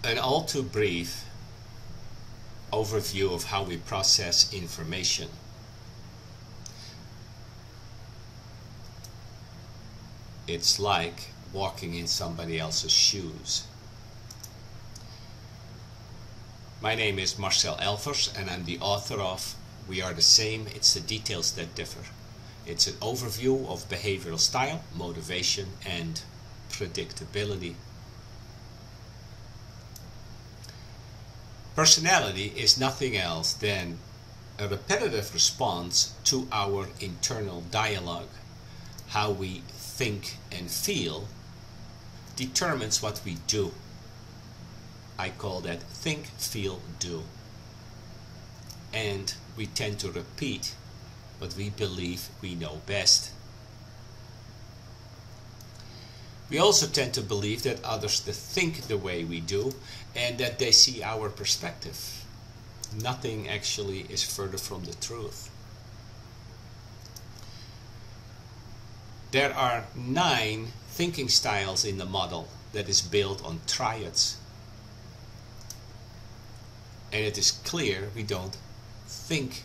An all too brief overview of how we process information. It's like walking in somebody else's shoes. My name is Marcel Elvers and I'm the author of We Are the Same, It's the Details That Differ. It's an overview of behavioral style, motivation and predictability. Personality is nothing else than a repetitive response to our internal dialogue. How we think and feel determines what we do. I call that think, feel, do. And we tend to repeat what we believe we know best. We also tend to believe that others think the way we do and that they see our perspective. Nothing actually is further from the truth. There are 9 thinking styles in the model that is built on triads. And it is clear we don't think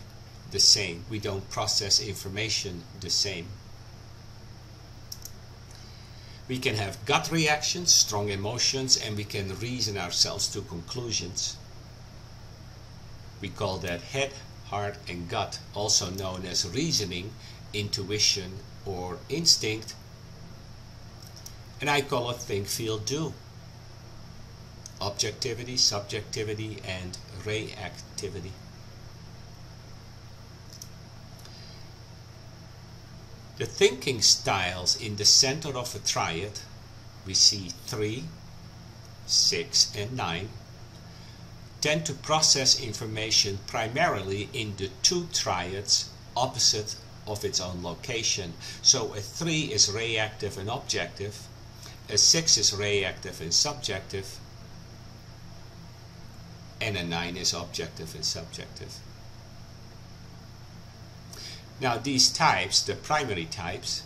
the same. We don't process information the same. We can have gut reactions, strong emotions, and we can reason ourselves to conclusions. We call that head, heart, and gut, also known as reasoning, intuition, or instinct. And I call it think, feel, do. Objectivity, subjectivity, and reactivity. The thinking styles in the center of a triad, we see 3, 6, and 9, tend to process information primarily in the 2 triads opposite of its own location. So a 3 is reactive and objective, a 6 is reactive and subjective, and a 9 is objective and subjective. Now these types, the primary types,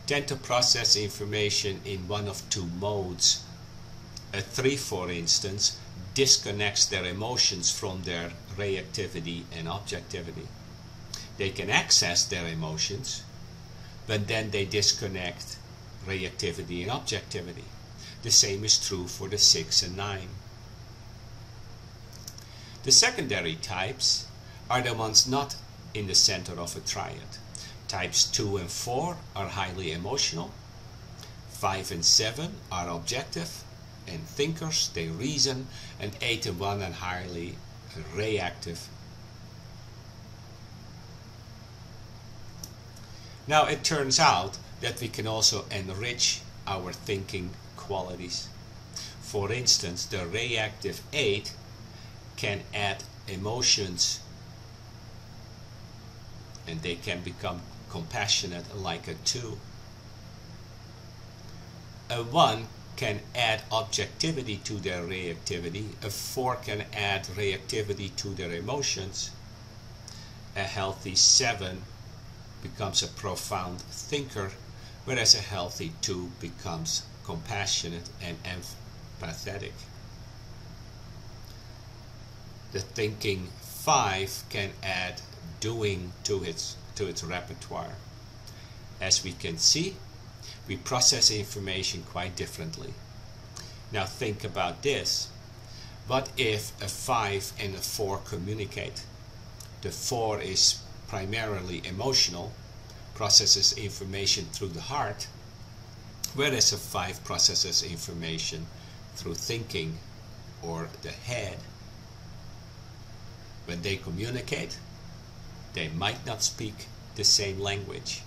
tend to process information in one of 2 modes. A 3, for instance, disconnects their emotions from their reactivity and objectivity. They can access their emotions, but then they disconnect reactivity and objectivity. The same is true for the 6 and 9. The secondary types are the ones not in the center of a triad. Types 2 and 4 are highly emotional. 5 and 7 are objective and thinkers, they reason, and 8 and 1 are highly reactive. Now it turns out that we can also enrich our thinking qualities. For instance, the reactive 8 can add emotions and they can become compassionate like a 2. A 1 can add objectivity to their reactivity. A 4 can add reactivity to their emotions. A healthy 7 becomes a profound thinker, whereas a healthy 2 becomes compassionate and empathetic. The thinking 5 can add doing to its repertoire. As we can see, we process information quite differently. Now think about this. What if a 5 and a 4 communicate? The 4 is primarily emotional, processes information through the heart, whereas a 5 processes information through thinking or the head. When they communicate, they might not speak the same language.